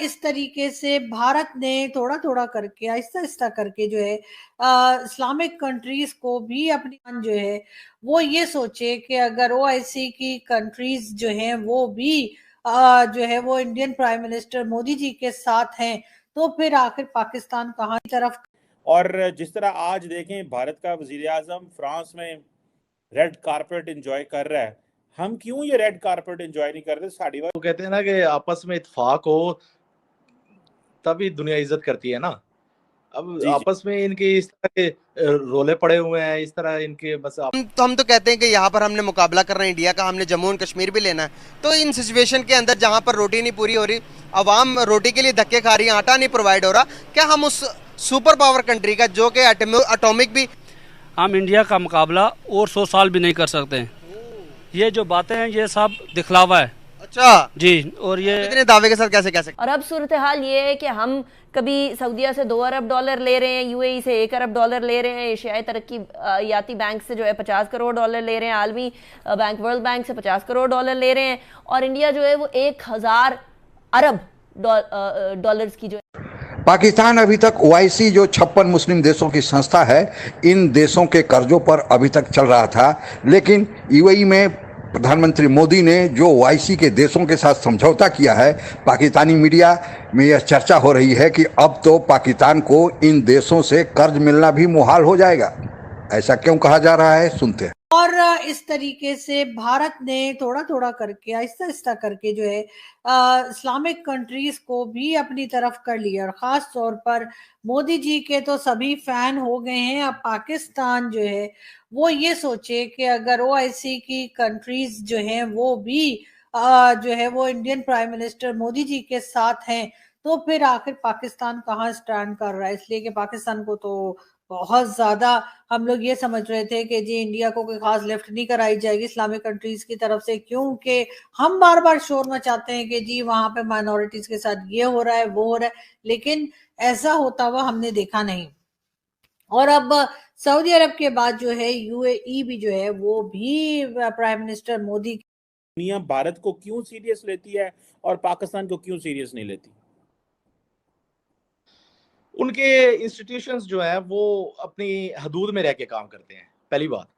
इस तरीके से भारत ने थोड़ा थोड़ा करके आहिस्ता आहिस्ता करके जो है इस्लामिक कंट्रीज को भी अपनी जो है वो ये सोचे कि अगर ओआईसी की कंट्रीज जो हैं वो भी जो है वो Indian prime minister Modi ji के साथ हैं, तो फिर आखिर पाकिस्तान कहाँ की तरफ। और जिस तरह आज देखें भारत का वजीर आजम फ्रांस में रेड कारपेट एंजॉय कर रहा है, हम क्यों ये रेड कारपेट एंजॉय नहीं कर रहे? साड़ी बात वो कहते हैं ना कि आपस में इत्तेफाक हो तभी दुनिया इज्जत करती है ना। अब जी जी। आपस में इनके इस तरह के रोले पड़े हुए हैं, इस तरह इनके बस हम तो कहते हैं कि यहाँ पर हमने मुकाबला करना है इंडिया का, हमने जम्मू एंड कश्मीर भी लेना है। तो इन सिचुएशन के अंदर जहाँ पर रोटी नहीं पूरी हो रही, आवाम रोटी के लिए धक्के खा रही है, आटा नहीं प्रोवाइड हो रहा, क्या हम उस सुपर पावर कंट्री का जो कि एटॉमिक भी, हम इंडिया का मुकाबला और 100 साल भी नहीं कर सकते हैं। ये जो बातें हैं ये सब दिखलावा है। अच्छा जी, और ये इतने दावे के साथ कैसे कह सकते। और अब सूरत हाल ये है कि हम कभी सऊदीया से 2 अरब डॉलर ले रहे हैं, यूएई से 1 अरब डॉलर ले रहे हैं, एशियाई तरक्की याती बैंक से जो है 50 करोड़ डॉलर ले रहे हैं, आलमी बैंक वर्ल्ड बैंक से 50 करोड़ डॉलर ले रहे हैं, और इंडिया जो है वो 1000 अरब डॉलर्स की जो है। पाकिस्तान अभी तक ओआईसी जो 56 मुस्लिम देशों की संस्था है, इन देशों के कर्जों पर अभी तक चल रहा था, लेकिन यूएई में प्रधानमंत्री मोदी ने जो ओआईसी के देशों के साथ समझौता किया है, पाकिस्तानी मीडिया में यह चर्चा हो रही है कि अब तो पाकिस्तान को इन देशों से कर्ज मिलना भी मुहाल हो जाएगा। ऐसा क्यों कहा जा रहा है, सुनते हैं। और इस तरीके से भारत ने थोड़ा थोड़ा करके आहिस्ता आहिस्ता करके जो है इस्लामिक कंट्रीज को भी अपनी तरफ कर लिया, और खास तौर पर मोदी जी के तो सभी फैन हो गए हैं। अब पाकिस्तान जो है वो ये सोचे कि अगर ओआईसी की कंट्रीज जो हैं वो भी जो है वो Indian prime minister Modi ji के साथ हैं, तो फिर आखिर पाकिस्तान कहाँ स्टैंड कर रहा है। इसलिए कि पाकिस्तान को तो बहुत ज्यादा हम लोग ये समझ रहे थे कि जी इंडिया को कोई खास लिफ्ट नहीं कराई जाएगी इस्लामिक कंट्रीज की तरफ से, क्योंकि हम बार बार शोर मचाते हैं कि जी वहां पे माइनॉरिटीज के साथ ये हो रहा है वो हो रहा है, लेकिन ऐसा होता हुआ हमने देखा नहीं। और अब सऊदी अरब के बाद जो है यूएई भी जो है वो भी प्राइम मिनिस्टर मोदी। दुनिया भारत को क्यों सीरियस लेती है और पाकिस्तान को क्यों सीरियस नहीं लेती? उनके इंस्टीट्यूशंस जो है वो अपनी हदूद में रह के काम करते हैं, पहली बात।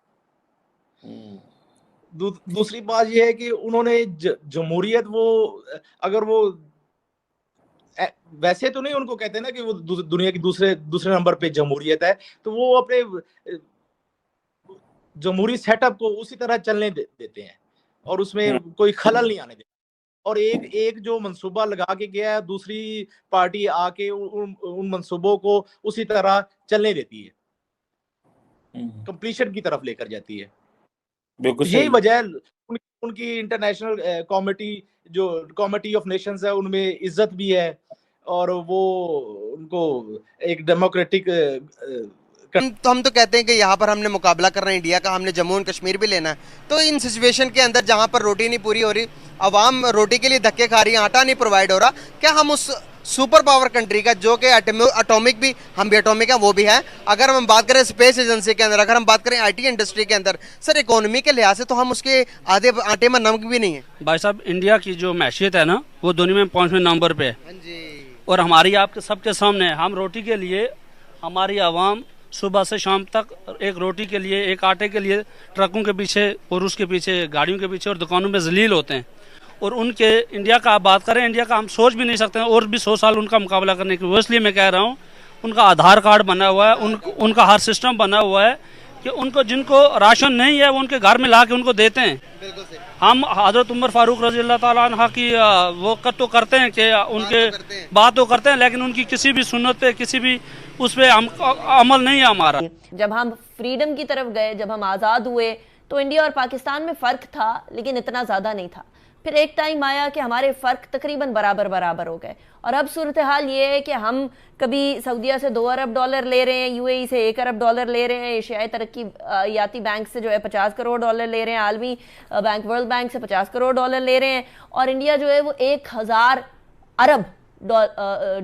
दूसरी बात यह है कि उन्होंने जमहूरियत वो अगर वो वैसे तो नहीं, उनको कहते हैं ना कि वो दुनिया की दूसरे नंबर पे जमहूरियत है, तो वो अपने जमहूरी सेटअप को उसी तरह चलने देते हैं और उसमें कोई खलल नहीं आने देते। और एक जो मंसूबा लगा के गया है, दूसरी पार्टी आके उन मंसूबों को उसी तरह चलने देती है, कंप्लीशन की तरफ लेकर जाती है। यही वजह है उनकी इंटरनेशनल कमिटी ऑफ नेशंस है, उनमें इज्जत भी है और वो उनको एक डेमोक्रेटिक हम तो कहते हैं कि यहाँ पर हमने मुकाबला करना है इंडिया का, हमने जम्मू एंड कश्मीर भी लेना है। तो इन सिचुएशन के अंदर जहाँ पर रोटी नहीं पूरी हो रही, आवाम रोटी के लिए धक्के खा रही है, आटा नहीं प्रोवाइड हो रहा, क्या हम उस सुपर पावर कंट्री का जो कि एटॉमिक भी, हम भी एटॉमिक हैं वो भी है, अगर हम बात करें स्पेस एजेंसी के अंदर, अगर हम बात करें आईटी इंडस्ट्री के अंदर, सर इकोनॉमी के लिहाज से तो हम उसके आधे आटे में नमक भी नहीं है। भाई साहब, इंडिया की जो मैशियत है ना वो दुनिया में 5वें नंबर पे है, और हमारी आपके सबके सामने हम रोटी के लिए, हमारी आवाम सुबह से शाम तक एक रोटी के लिए, एक आटे के लिए ट्रकों के पीछे और उसके पीछे गाड़ियों के पीछे और दुकानों में जलील होते हैं। और उनके इंडिया का आप बात करें, इंडिया का हम सोच भी नहीं सकते हैं और भी 100 साल उनका मुकाबला करने की। वो इसलिए मैं कह रहा हूँ, उनका आधार कार्ड बना हुआ है, उनका हर सिस्टम बना हुआ है कि उनको, जिनको राशन नहीं है वो उनके घर में ला के उनको देते हैं। हम हजरत उमर फारूक रजी अल्लाह ताला अन्हा की वो तो करते हैं कि उनके बात तो करते हैं, लेकिन उनकी किसी भी सुन्नत पे, किसी भी उस पर अमल नहीं है हमारा। जब हम फ्रीडम की तरफ गए, जब हम आज़ाद हुए, तो इंडिया और पाकिस्तान में फ़र्क था, लेकिन इतना ज़्यादा नहीं था। फिर एक टाइम आया कि हमारे फ़र्क तकरीबन बराबर हो गए, और अब सूरत हाल ये है कि हम कभी सऊदीया से 2 अरब डॉलर ले रहे हैं, यूएई से 1 अरब डॉलर ले रहे हैं, एशियाई तरक्की याती बैंक से जो है 50 करोड़ डॉलर ले रहे हैं, आलमी बैंक वर्ल्ड बैंक से 50 करोड़ डॉलर ले रहे हैं, और इंडिया जो है वो 1000 अरब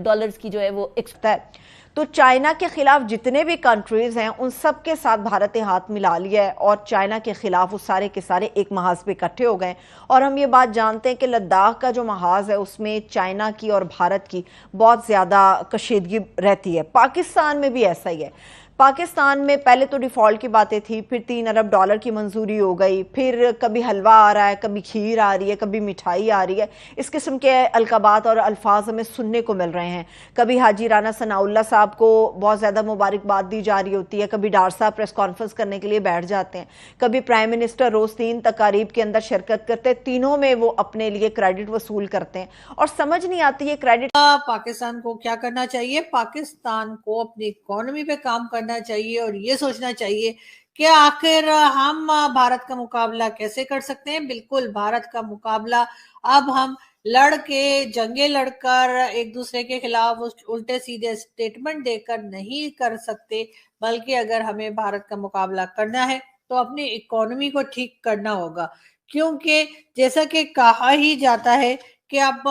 डॉलर्स की जो है वो एक्सपोर्ट है। तो चाइना के खिलाफ जितने भी कंट्रीज हैं उन सब के साथ भारत ने हाथ मिला लिया है और चाइना के खिलाफ वो सारे के सारे एक महाज पे इकट्ठे हो गए। और हम ये बात जानते हैं कि लद्दाख का जो महाज है उसमें चाइना की और भारत की बहुत ज़्यादा कशीदगी रहती है। पाकिस्तान में भी ऐसा ही है। पाकिस्तान में पहले तो डिफ़ॉल्ट की बातें थी, फिर $3 अरब की मंजूरी हो गई, फिर कभी हलवा आ रहा है, कभी खीर आ रही है, कभी मिठाई आ रही है। इस किस्म के अलकाबात और अल्फाज हमें सुनने को मिल रहे हैं। कभी हाजी राना सनाउल्लाह साहब को बहुत ज़्यादा मुबारकबाद दी जा रही होती है, कभी डार साहब प्रेस कॉन्फ्रेंस करने के लिए बैठ जाते हैं, कभी प्राइम मिनिस्टर रोज़ 3 तकारीब के अंदर शिरकत करते हैं, तीनों में वो अपने लिए क्रेडिट वसूल करते हैं और समझ नहीं आती है क्रेडिट। पाकिस्तान को क्या करना चाहिए? पाकिस्तान को अपनी इकोनॉमी पे काम करना चाहिए और ये सोचना चाहिए कि आखिर हम भारत का मुकाबला कैसे कर सकते हैं। बिल्कुल भारत का मुकाबला अब हम जंगे लड़कर एक दूसरे के खिलाफ उल्टे सीधे स्टेटमेंट देकर नहीं कर सकते, बल्कि अगर हमें भारत का मुकाबला करना है तो अपनी इकोनॉमी को ठीक करना होगा। क्योंकि जैसा कि कहा ही जाता है कि अब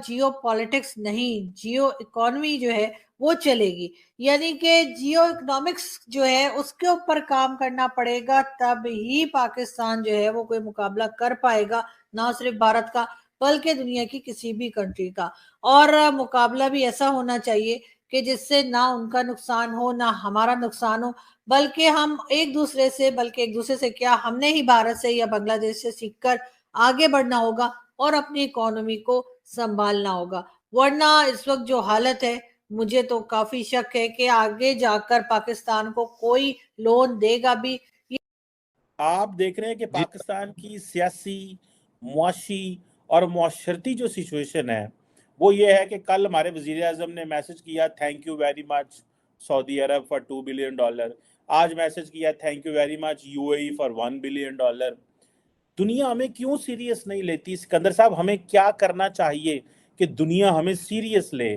जियो पॉलिटिक्स नहीं, जियो इकोनॉमी जो है वो चलेगी, यानी कि जियो इकोनॉमिक्स जो है उसके ऊपर काम करना पड़ेगा, तब ही पाकिस्तान जो है वो कोई मुकाबला कर पाएगा, ना सिर्फ भारत का बल्कि दुनिया की किसी भी कंट्री का। और मुकाबला भी ऐसा होना चाहिए कि जिससे ना उनका नुकसान हो ना हमारा नुकसान हो, बल्कि हम एक दूसरे से क्या, हमने ही भारत से या बांग्लादेश से सीखकर आगे बढ़ना होगा और अपनी इकोनॉमी को संभालना होगा। वरना इस वक्त जो हालत है, मुझे तो काफी शक है कि आगे जाकर पाकिस्तान को कोई लोन देगा भी। आप देख रहे हैं कि पाकिस्तान की सियासी, मुआशी और मुआशरती जो सिचुएशन है वो ये है कि कल हमारे वजीर आज़म ने मैसेज किया thank you very much Saudi Arab for $2 billion, आज मैसेज किया thank you very much UAE for $1 billion. दुनिया हमें क्यों सीरियस नहीं लेती? सिकंदर साहब, हमें क्या करना चाहिए कि दुनिया हमें सीरियस ले?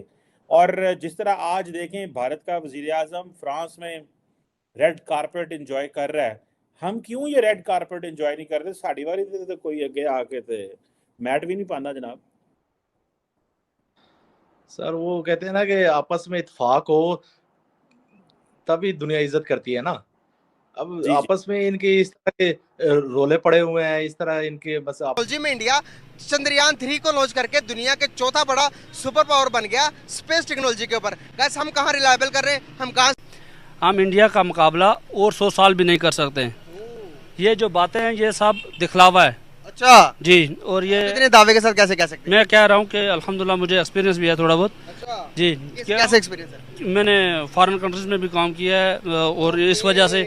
और जिस तरह आज देखें भारत का वजीर आज़म फ्रांस में रेड कारपेट इंजॉय कर रहा है, हम क्यों ये रेड कारपेट इंजॉय नहीं करते? साड़ी वाली तो कोई अगे आके थे मैट भी नहीं पाना जनाब। सर वो कहते हैं ना कि आपस में इत्तेफाक हो तभी दुनिया इज्जत करती है ना। अब जी। आपस में इनके इस तरह के रोले पड़े हुए हैं, इस तरह इनके बस टेक्नोलॉजी में इंडिया चंद्रयान 3 को लॉन्च करके दुनिया के चौथा बड़ा सुपर पावर बन गया स्पेस टेक्नोलॉजी के ऊपर। गाइस, हम कहाँ रिलायबल कर रहे हैं, हम इंडिया का मुकाबला और 100 साल भी नहीं कर सकते हैं। ये जो बातें हैं ये सब दिखलावा है। अच्छा जी, और ये इतने दावे के साथ कैसे कह सकते हैं? मैं कह रहा हूँ कि अल्हम्दुलिल्लाह मुझे एक्सपीरियंस भी है थोड़ा बहुत। अच्छा जी, कैसे एक्सपीरियंस है? मैंने फॉरेन कंट्रीज में भी काम किया है और इस वजह से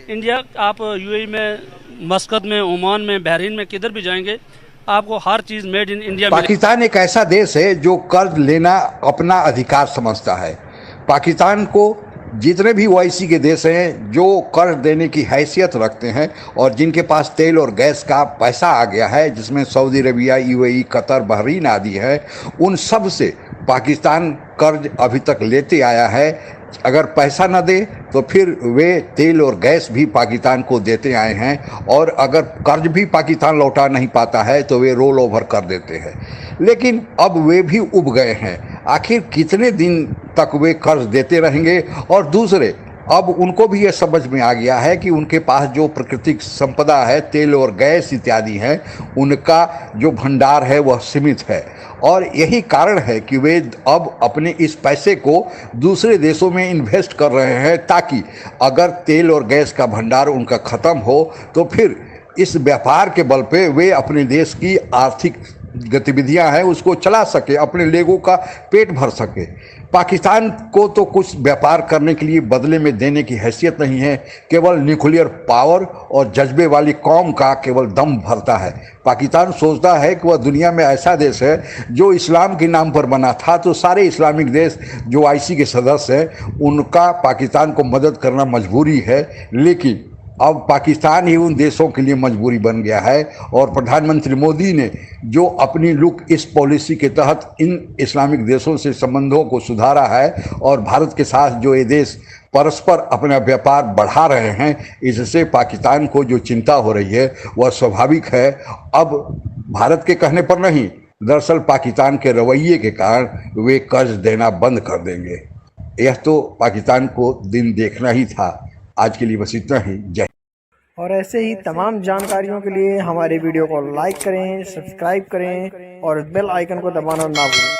इंडिया, आप UAE में, मस्कत में, ओमान में, बहरीन में, किधर भी जाएंगे आपको हर चीज मेड इन इंडिया। पाकिस्तान एक ऐसा देश है जो कर्ज लेना अपना अधिकार समझता है। पाकिस्तान को जितने भी OIC के देश हैं जो कर्ज देने की हैसियत रखते हैं और जिनके पास तेल और गैस का पैसा आ गया है, जिसमें Saudi Arabia, UAE, Qatar, Bahrain आदि है, उन सब से पाकिस्तान कर्ज अभी तक लेते आया है। अगर पैसा न दे तो फिर वे तेल और गैस भी पाकिस्तान को देते आए हैं, और अगर कर्ज भी पाकिस्तान लौटा नहीं पाता है तो वे रोल ओवर कर देते हैं। लेकिन अब वे भी उब गए हैं। आखिर कितने दिन तक वे कर्ज देते रहेंगे? और दूसरे, अब उनको भी ये समझ में आ गया है कि उनके पास जो प्राकृतिक संपदा है, तेल और गैस इत्यादि है, उनका जो भंडार है वह सीमित है, और यही कारण है कि वे अब अपने इस पैसे को दूसरे देशों में इन्वेस्ट कर रहे हैं, ताकि अगर तेल और गैस का भंडार उनका ख़त्म हो तो फिर इस व्यापार के बल पे वे अपने देश की आर्थिक गतिविधियां हैं उसको चला सके, अपने लोगों का पेट भर सके। पाकिस्तान को तो कुछ व्यापार करने के लिए बदले में देने की हैसियत नहीं है। केवल न्यूक्लियर पावर और जज्बे वाली कौम का केवल दम भरता है। पाकिस्तान सोचता है कि वह दुनिया में ऐसा देश है जो इस्लाम के नाम पर बना था, तो सारे इस्लामिक देश जो OIC के सदस्य हैं उनका पाकिस्तान को मदद करना मजबूरी है। लेकिन अब पाकिस्तान ही उन देशों के लिए मजबूरी बन गया है, और प्रधानमंत्री मोदी ने जो अपनी लुक इस पॉलिसी के तहत इन इस्लामिक देशों से संबंधों को सुधारा है और भारत के साथ जो ये देश परस्पर अपना व्यापार बढ़ा रहे हैं, इससे पाकिस्तान को जो चिंता हो रही है वह स्वाभाविक है। अब भारत के कहने पर नहीं, दरअसल पाकिस्तान के रवैये के कारण वे कर्ज देना बंद कर देंगे। यह तो पाकिस्तान को दिन देखना ही था। आज के लिए बस इतना ही। जय। और ऐसे ही तमाम जानकारियों के लिए हमारे वीडियो को लाइक करें, सब्सक्राइब करें और बेल आइकन को दबाना ना भूलें।